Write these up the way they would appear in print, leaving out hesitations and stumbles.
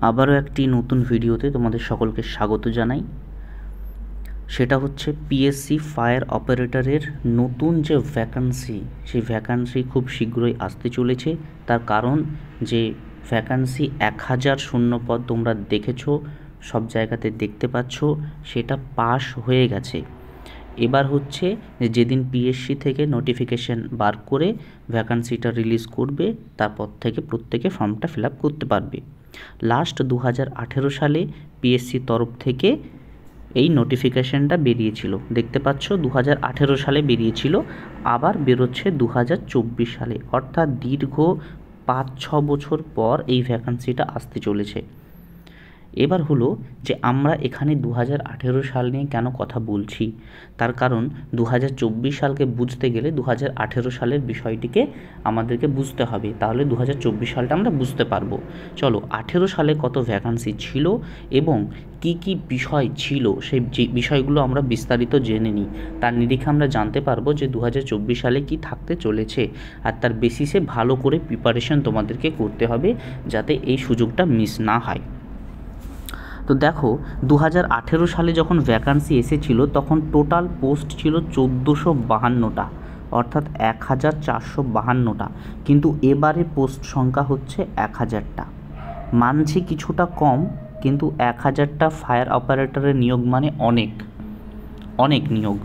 আবারও একটি নতুন ভিডিওতে তোমাদের সকলকে স্বাগত জানাই। সেটা হচ্ছে পিএসসি ফায়ার অপারেটরের নতুন যে ভ্যাকান্সি, সেই ভ্যাকান্সি খুব শীঘ্রই আসতে চলেছে। তার কারণ যে ভ্যাকান্সি 1000 শূন্যপদ তোমরা দেখেছো, সব জায়গাতে দেখতে পাচ্ছ, সেটা পাস হয়ে গেছে। এবার হচ্ছে যেদিন পিএসসি থেকে নোটিফিকেশন বার করে ভ্যাকান্সিটা রিলিজ করবে, তারপর থেকে প্রত্যেকে ফর্মটা ফিল আপ করতে পারবে। লাস্ট 2018 সালে পিএসসির তরফ থেকে এই নোটিফিকেশানটা বেরিয়েছিল, দেখতে পাচ্ছ 2018 সালে বেরিয়েছিল, আবার বেরোচ্ছে 2024 সালে, অর্থাৎ দীর্ঘ 5-6 বছর পর এই ভ্যাকান্সিটা আসতে চলেছে। এবার হলো যে আমরা এখানে 2018 সাল নিয়ে কেন কথা বলছি, তার কারণ 2024 সালকে বুঝতে গেলে 2018 সালের বিষয়টিকে আমাদেরকে বুঝতে হবে, তাহলে 2024 সালটা আমরা বুঝতে পারবো। চলো, 18 সালে কত ভ্যাকান্সি ছিল এবং কি কি বিষয় ছিল, সেই বিষয়গুলো আমরা বিস্তারিত জেনে নিই। তার নিরিখে আমরা জানতে পারবো যে 2024 সালে কি থাকতে চলেছে, আর তার বেসিসে ভালো করে প্রিপারেশন তোমাদেরকে করতে হবে যাতে এই সুযোগটা মিস না হয়। তো দেখো, 2018 সালে যখন ভ্যাকান্সি এসেছিল তখন টোটাল পোস্ট ছিল 1452টা, অর্থাৎ 1452টা, কিন্তু এবারে পোস্ট সংখ্যা হচ্ছে 1000টা। মানছি কিছুটা কম, কিন্তু 1000টা ফায়ার অপারেটরের নিয়োগ মানে অনেক অনেক নিয়োগ।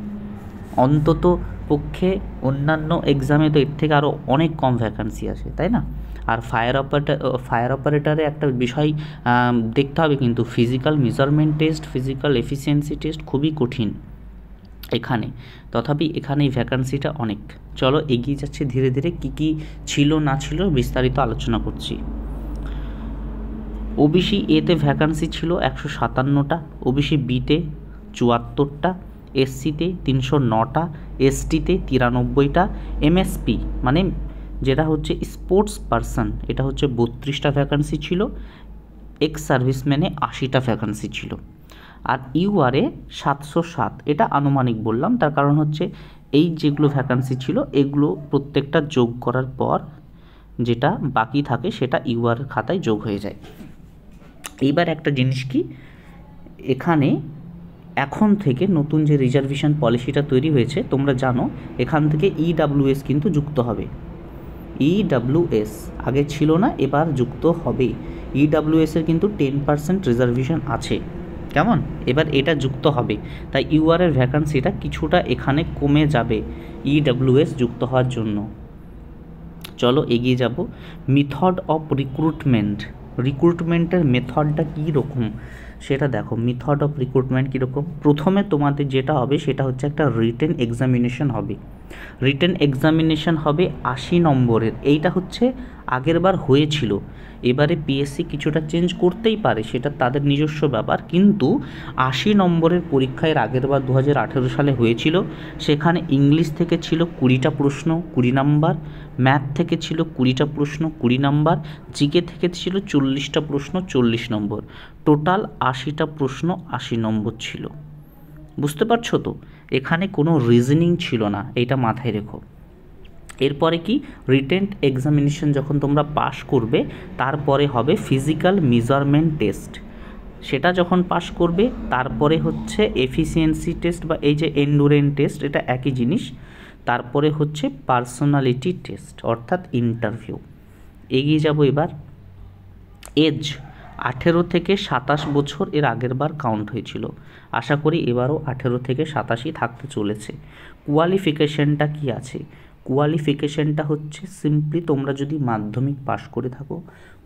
অন্তত পক্ষে অন্যান্য এক্সামে তো এর থেকে আরও অনেক কম ভ্যাকান্সি আসে, তাই না? আর ফায়ার অপারেটারে একটা বিষয় দেখতে হবে, কিন্তু physical measurement test, physical efficiency test খুবই কঠিন এখানে। তথাপি এখানে এই ভ্যাকান্সিটা অনেক। চলো এগিয়ে যাচ্ছে ধীরে ধীরে, কি কি ছিল না ছিল বিস্তারিত আলোচনা করছি। ওবিসি এতে ভ্যাকান্সি ছিল 157টা, ওবিসি বিতে 74টা, এসসিতে 309টা, এসটিতে 93টা, এমএসপি মানে যেটা হচ্ছে স্পোর্টস পারসন, এটা হচ্ছে 32টা ভ্যাকান্সি ছিল, এক্স সার্ভিসম্যানে 80টা ভ্যাকান্সি ছিল, আর ইউআরএ 707। এটা আনুমানিক বললাম, তার কারণ হচ্ছে এই যেগুলো ভ্যাকান্সি ছিল এগুলো প্রত্যেকটা যোগ করার পর যেটা বাকি থাকে সেটা ইউআর খাতায় যোগ হয়ে যায়। এইবার একটা জিনিস কি, এখানে এখন থেকে নতুন যে রিজার্ভেশন পলিসিটা তৈরি হয়েছে তোমরা জানো, এখান থেকে ইডাব্লিউএস কিন্তু যুক্ত হবে। ইডাব্লিউএস আগে ছিল না, এবার যুক্ত হবে। ইডাব্লিউএসের কিন্তু 10% রিজার্ভেশন আছে, কেমন? এবার এটা যুক্ত হবে, তাই ইউআরের ভ্যাকান্সিটা কিছুটা এখানে কমে যাবে ইডাব্লিউএস যুক্ত হওয়ার জন্য। চলো এগিয়ে যাব। মেথড অফ রিক্রুটমেন্টের মেথডটা কী রকম সেটা দেখো। মেথড অফ রিক্রুটমেন্ট কীরকম, প্রথমে তোমাদের যেটা হবে সেটা হচ্ছে একটা রিটেন এক্সামিনেশন হবে। রিটেন এক্সামিনেশন হবে 80 নম্বরের, এইটা হচ্ছে আগের বার হয়েছিল। এবারে পিএসসি কিছুটা চেঞ্জ করতেই পারে, সেটা তাদের নিজস্ব ব্যাপার, কিন্তু 80 নম্বরের পরীক্ষায় আগের বার 2018 সালে হয়েছিল। সেখানে ইংলিশ থেকে ছিল 20টা প্রশ্ন 20 নাম্বার, ম্যাথ থেকে ছিল 20টা প্রশ্ন 20 নাম্বার, জিকে থেকে ছিল 40টা প্রশ্ন 40 নম্বর, টোটাল 80টা প্রশ্ন 80 নম্বর ছিল। বুঝতে পারছো তো, এখানে কোনো রিজনিং ছিল না, এইটা মাথায় রেখো। এরপরে কি, রিটেন এক্সামিনেশন যখন তোমরা পাস করবে তারপরে হবে ফিজিক্যাল মেজারমেন্ট টেস্ট, সেটা যখন পাস করবে তারপরে হচ্ছে এফিসিয়েন্সি টেস্ট বা এই যে এন্ডুরেন্স টেস্ট, এটা একই জিনিস। তারপরে হচ্ছে পার্সোনালিটি টেস্ট অর্থাৎ ইন্টারভিউ। এগিয়ে যাব এবার। এজ 18 থেকে 27 বছর এর আগের বার কাউন্ট হয়েছিল, আশা করি এবারও 18 থেকে 27ই থাকতে চলেছে। কোয়ালিফিকেশনটা কি আছে, কোয়ালিফিকেশনটা হচ্ছে সিম্পলি তোমরা যদি মাধ্যমিক পাস করে থাকো,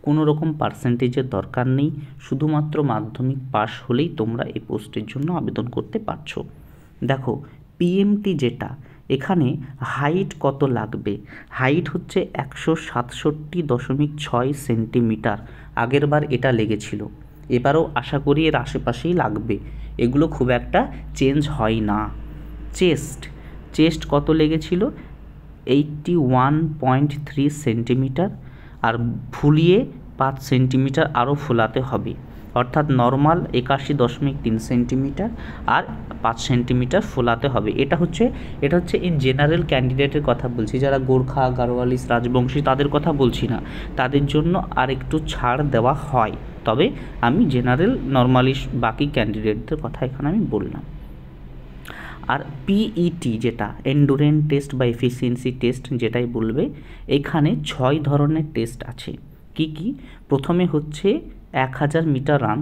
কোনো রকম পার্সেন্টেজের দরকার নেই, শুধুমাত্র মাধ্যমিক পাস হলেই তোমরা এই পোস্টের জন্য আবেদন করতে পারছো। দেখো পিএমটি যেটা, এখানে হাইট কত লাগবে, হাইট হচ্ছে 167.6 সেন্টিমিটার, আগের বার এটা লেগেছিল, এবারও আশা করি এর আশেপাশেই লাগবে, এগুলো খুব একটা চেঞ্জ হয় না। চেস্ট কত লেগেছিল, 81.3 সেন্টিমিটার, আর ফুলিয়ে 5 সেন্টিমিটার আরও ফোলাতে হবে, অর্থাৎ নর্মাল 81.3 সেন্টিমিটার আর 5 সেন্টিমিটার ফোলাতে হবে। এটা হচ্ছে ইন জেনারেল ক্যান্ডিডেটের কথা বলছি, যারা গোর্খা, গাড়োয়ালিস, রাজবংশী তাদের কথা বলছি না, তাদের জন্য আর একটু ছাড় দেওয়া হয়। তবে আমি জেনারেল নর্মালি বাকি ক্যান্ডিডেটদের কথা এখানে আমি বললাম। আর পিইটি যেটা এন্ডুরেন্স টেস্ট বা এফিসিয়েন্সি টেস্ট যেটাই বলবে, এখানে 6 ধরনের টেস্ট আছে। কি কি? প্রথমে হচ্ছে 1000 মিটার রান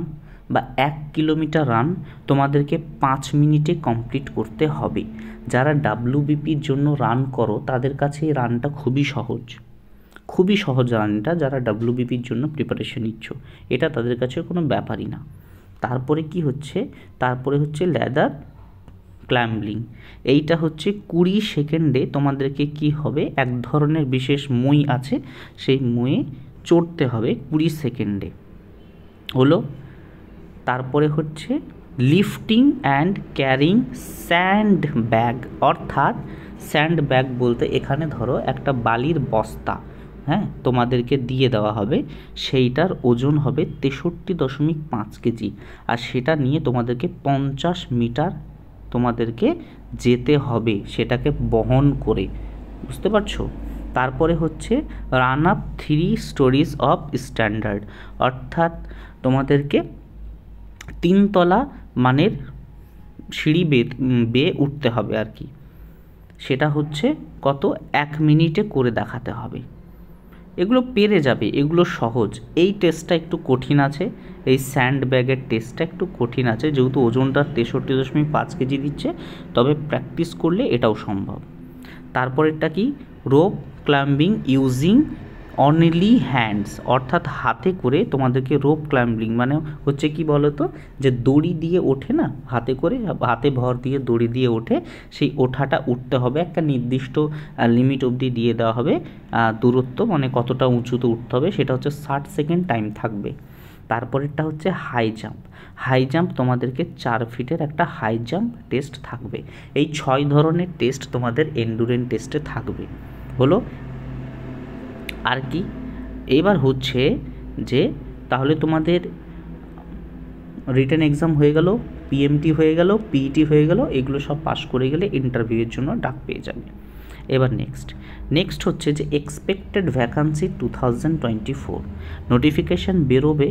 বা 1 কিলোমিটার রান তোমাদেরকে 5 মিনিটে কমপ্লিট করতে হবে। যারা ডাব্লিউবিপির জন্য রান করো তাদের কাছে এই রানটা খুবই সহজ রানটা, যারা ডাব্লিউবিপির জন্য প্রিপারেশন নিচ্ছ এটা তাদের কাছে কোনো ব্যাপারই না। তারপরে কি হচ্ছে? তারপরে হচ্ছে ল্যাদার ক্লাইম্বিং। এইটা হচ্ছে 20 সেকেন্ডে তোমাদেরকে কি হবে, এক ধরনের বিশেষ মই আছে, সেই ময়ে চড়তে হবে 20 সেকেন্ডে হলো। তারপরে হচ্ছে lifting and carrying sand bag, অর্থাৎ স্যান্ড ব্যাগ বলতে এখানে ধরো একটা বালির বস্তা, হ্যাঁ, তোমাদেরকে দিয়ে দেওয়া হবে, সেইটার ওজন হবে 63.5 কেজি, আর সেটা নিয়ে তোমাদেরকে 50 মিটার তোমাদেরকে যেতে হবে, সেটাকে বহন করে, বুঝতে পারছো? তারপরে হচ্ছে run up 3 stories of standard, অর্থাৎ তোমাদেরকে 3 তলা মানের সিঁড়ি বেয়ে উঠতে হবে আর কি। সেটা হচ্ছে কত? 1 মিনিটে করে দেখাতে হবে। এগুলো পেরে যাবে, এগুলো সহজ। এই টেস্টটা একটু কঠিন আছে, এই স্যান্ড ব্যাগের টেস্টটা একটু কঠিন আছে, যেহেতু ওজনটা 63.5 কেজি দিচ্ছে, তবে প্র্যাকটিস করলে এটাও সম্ভব। তারপরেরটা কি? Rope climbing using only hands, অর্থাৎ হাতে করে তোমাদেরকে রোপ ক্লাইম্বিং মানে হচ্ছে কি বলো তো, যে দড়ি দিয়ে ওঠে না, হাতে করে, হাতে ভর দিয়ে দড়ি দিয়ে ওঠে, সেই ওঠাটা উঠতে হবে, একটা নির্দিষ্ট লিমিট অবধি দিয়ে দেওয়া হবে দূরত্ব, মানে কতটা উঁচুতে উঠতে হবে, সেটা হচ্ছে 60 সেকেন্ড টাইম থাকবে। তারপরেরটা হচ্ছে হাই জাম্প, তোমাদেরকে 4 ফিটের একটা হাই জাম্প টেস্ট থাকবে। এই 6 ধরনের টেস্ট তোমাদের এন্ডুরেন্স টেস্টে থাকবে হলো। আর কি? এবার হচ্ছে যে তাহলে তোমাদের রিটেন এক্সাম হয়ে গেল, পিএমটি হয়ে গেল, পিইটি হয়ে গেল, এগুলো সব পাস করে গেলে ইন্টারভিউয়ের জন্য ডাক পেয়ে যাবে। এবার নেক্সট হচ্ছে যে এক্সপেক্টেড ভ্যাকান্সি 2024 নোটিফিকেশান বেরোবে,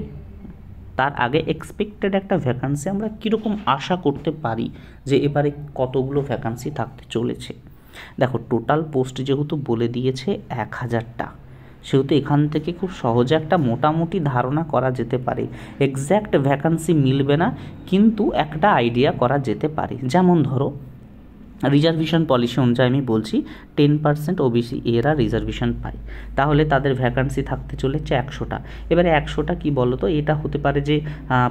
তার আগে এক্সপেক্টেড একটা ভ্যাকান্সি আমরা কীরকম আশা করতে পারি যে এবারে কতগুলো ভ্যাকান্সি থাকতে চলেছে। দেখো, টোটাল পোস্ট যেহেতু বলে দিয়েছে 1000টা, সেহেতু এখান থেকে খুব সহজে একটা মোটামুটি ধারণা করা যেতে পারে। এক্স্যাক্ট ভ্যাকান্সি মিলবে না, কিন্তু একটা আইডিয়া করা যেতে পারে। যেমন ধরো, রিজার্ভেশন পলিসি অনুযায়ী আমি বলছি 10% ওবিসি এরা রিজার্ভেশন পায়, তাহলে তাদের ভ্যাকান্সি থাকতে চলেছে 100টা। এবারে 100টা কি বলো তো, এটা হতে পারে যে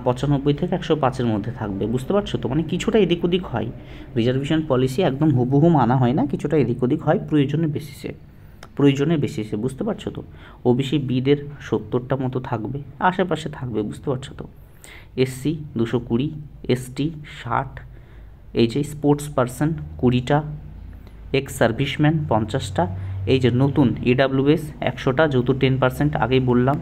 95 থেকে 105-এর মধ্যে থাকবে, বুঝতে পারছো তো? মানে কিছুটা এদিক ওদিক হয়, রিজার্ভেশন পলিসি একদম হুবহু মানা হয় না, কিছুটা এদিক ওদিক হয় প্রয়োজনের বেসিসে, বুঝতে পারছো তো? ওবিসি বিদের 70টা মতো থাকবে, আশেপাশে থাকবে, বুঝতে পারছো তো? এসসি 220, এসটি 60, এই যে স্পোর্টস পারসন 20টা, এক্স সার্ভিসম্যান 50টা, এই যে নতুন ইডাব্লিউএস 100টা, যেহেতু 10% আগেই বললাম,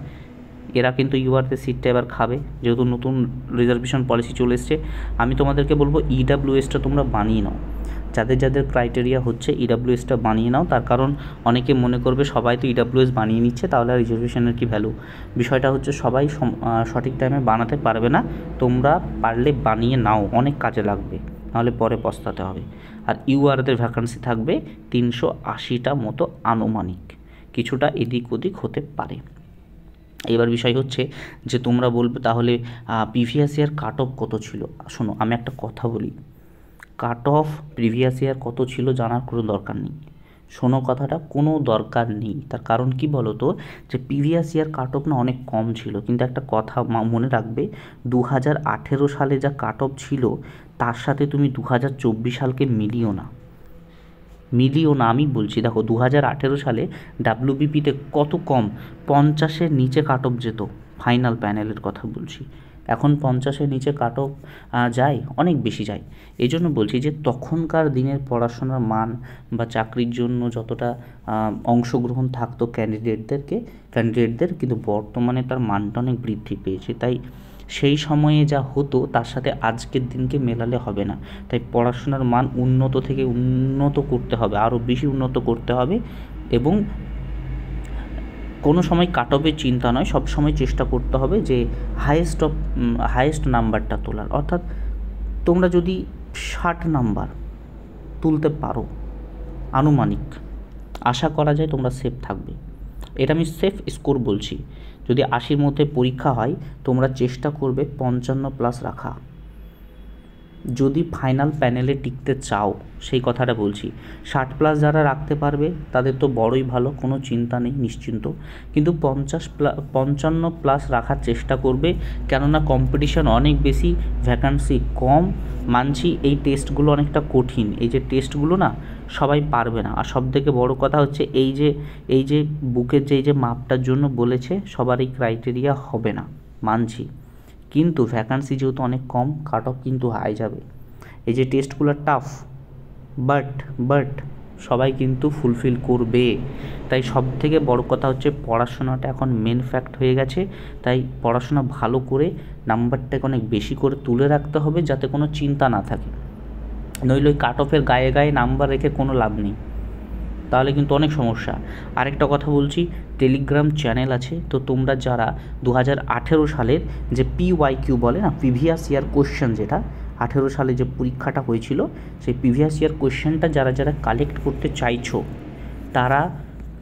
এরা কিন্তু ইউআরতে সিটটা এবার খাবে, যেহেতু নতুন রিজার্ভেশন পলিসি চলে এসছে। আমি তোমাদেরকে বলবো ইডাব্লিউএসটা তোমরা বানিয়ে নাও, যাদের ক্রাইটেরিয়া হচ্ছে ইডাব্লিউএসটা বানিয়ে নাও। তার কারণ অনেকে মনে করবে সবাই তো ইডাব্লিউএস বানিয়ে নিচ্ছে, তাহলে আর রিজার্ভেশনের কি ভ্যালু? বিষয়টা হচ্ছে সবাই সঠিক টাইমে বানাতে পারবে না, তোমরা পারলে বানিয়ে নাও, অনেক কাজে লাগবে, নাহলে পরে পস্তাতে হবে। আর ইউআরদের ভ্যাকান্সি থাকবে 380টা মতো আনুমানিক, কিছুটা এদিক ওদিক হতে পারে। এবার বিষয় হচ্ছে যে তোমরা বলবে তাহলে প্রিভিয়াস ইয়ার কাট অফ কত ছিল। শোনো, আমি একটা কথা বলি, কাট অফ প্রিভিয়াস ইয়ার কত ছিল জানার কোনো দরকার নেই। শোনো কথাটা, কোনো দরকার নেই। তার কারণ কি বলো তো, যে প্রিভিয়াস ইয়ার কাট অফ না অনেক কম ছিল, কিন্তু একটা কথা মনে রাখবে, 2018 সালে যা কাট অফ ছিল তার সাথে তুমি 2024 সালকে মিলিও না। আমি বলছি, দেখো 2018 সালে ডাব্লিউবিপিতে কত কম, 50-এর নিচে কাট অফ যেত, ফাইনাল প্যানেলের কথা বলছি। এখন 50-এর নিচে কাট অফ যায়, অনেক বেশি যায়। এই জন্য বলছি যে তখনকার দিনের পড়াশোনার মান বা চাকরির জন্য যতটা অংশগ্রহণ থাকতো ক্যান্ডিডেটদের, কিন্তু বর্তমানে তার মানটা অনেক বৃদ্ধি পেয়েছে। তাই সেই সময়ে যা হতো তার সাথে আজকের দিনকে মেলালে হবে না। তাই পড়াশোনার মান উন্নত থেকে উন্নত করতে হবে, আরও বেশি উন্নত করতে হবে, এবং কোনো সময় কাট অফের চিন্তা নয়, সব সময় চেষ্টা করতে হবে যে হায়েস্ট নাম্বারটা তোলার। অর্থাৎ তোমরা যদি 60 নাম্বার তুলতে পারো আনুমানিক, আশা করা যায় তোমরা সেফ থাকবে। এটা আমি সেফ স্কোর বলছি। যদি 80-র মধ্যে পরীক্ষা হয় তোমরা চেষ্টা করবে 55+ রাখা, যদি ফাইনাল প্যানেলে টিকতে চাও, সেই কথাটা বলছি। 60+ যারা রাখতে পারবে তাদের তো বড়ই ভালো, কোনো চিন্তা নেই, নিশ্চিন্ত। কিন্তু 55+ রাখার চেষ্টা করবে, কেননা কম্পিটিশন অনেক বেশি, ভ্যাকান্সি কম। মানছি এই টেস্টগুলো অনেকটা কঠিন, এই যে টেস্টগুলো না সবাই পারবে না। আর সবথেকে বড় কথা হচ্ছে এই যে বুকের যে মাপটার জন্য বলেছে, সবার এই ক্রাইটেরিয়া হবে না, মানছি। কিন্তু ভ্যাকান্সি যেহেতু অনেক কম, কাট অফ কিন্তু হাই যাবে। এই যে টেস্টগুলো টাফ, বাট সবাই কিন্তু ফুলফিল করবে। তাই সব থেকে বড় কথা হচ্ছে পড়াশোনাটা এখন মেন ফ্যাক্ট হয়ে গেছে। তাই পড়াশোনা ভালো করে নাম্বারটাকে অনেক বেশি করে তুলে রাখতে হবে, যাতে কোনো চিন্তা না থাকে। নইলে ওই কাট অফের গায়ে নাম্বার রেখে কোনো লাভ নেই, তাহলে কিন্তু অনেক সমস্যা। আরেকটা কথা বলছি, টেলিগ্রাম চ্যানেল আছে, তো তোমরা যারা 2018 সালের যে PYQ বলে না, প্রিভিয়াস ইয়ার কোশ্চেন, যেটা 18 সালে যে পরীক্ষাটা হয়েছিল, সেই প্রিভিয়াস ইয়ার কোশ্চেনটা যারা কালেক্ট করতে চাইছো তারা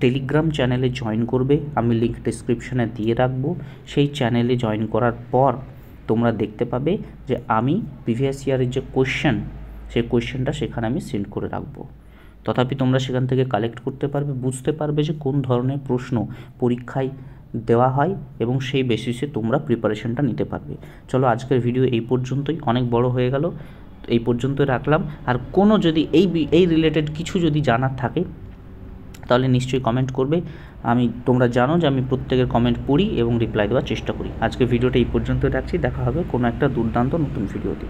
টেলিগ্রাম চ্যানেলে জয়েন করবে। আমি লিঙ্ক ডেসক্রিপশানে দিয়ে রাখবো। সেই চ্যানেলে জয়েন করার পর তোমরা দেখতে পাবে যে আমি প্রিভিয়াস ইয়ারের যে কোশ্চেন, সেই কোশ্চেনটা সেখানে আমি সেন্ড করে রাখবো। তথাপি তোমরা সেখান থেকে কালেক্ট করতে পারবে, বুঝতে পারবে যে কোন ধরনের প্রশ্ন পরীক্ষায় দেওয়া হয়, এবং সেই বেসিসে তোমরা প্রিপারেশনটা নিতে পারবে। চলো, আজকের ভিডিও এই পর্যন্তই, অনেক বড় হয়ে গেল, এই পর্যন্তই রাখলাম। আর কোনো যদি এই রিলেটেড কিছু যদি জানার থাকে তাহলে নিশ্চয়ই কমেন্ট করবে। তোমরা জানো যে আমি প্রত্যেকের কমেন্ট পড়ি এবং রিপ্লাই দেওয়ার চেষ্টা করি। আজকে ভিডিওটা এই পর্যন্তই রাখছি, দেখা হবে কোনো একটা দুর্দান্ত নতুন ভিডিওতে।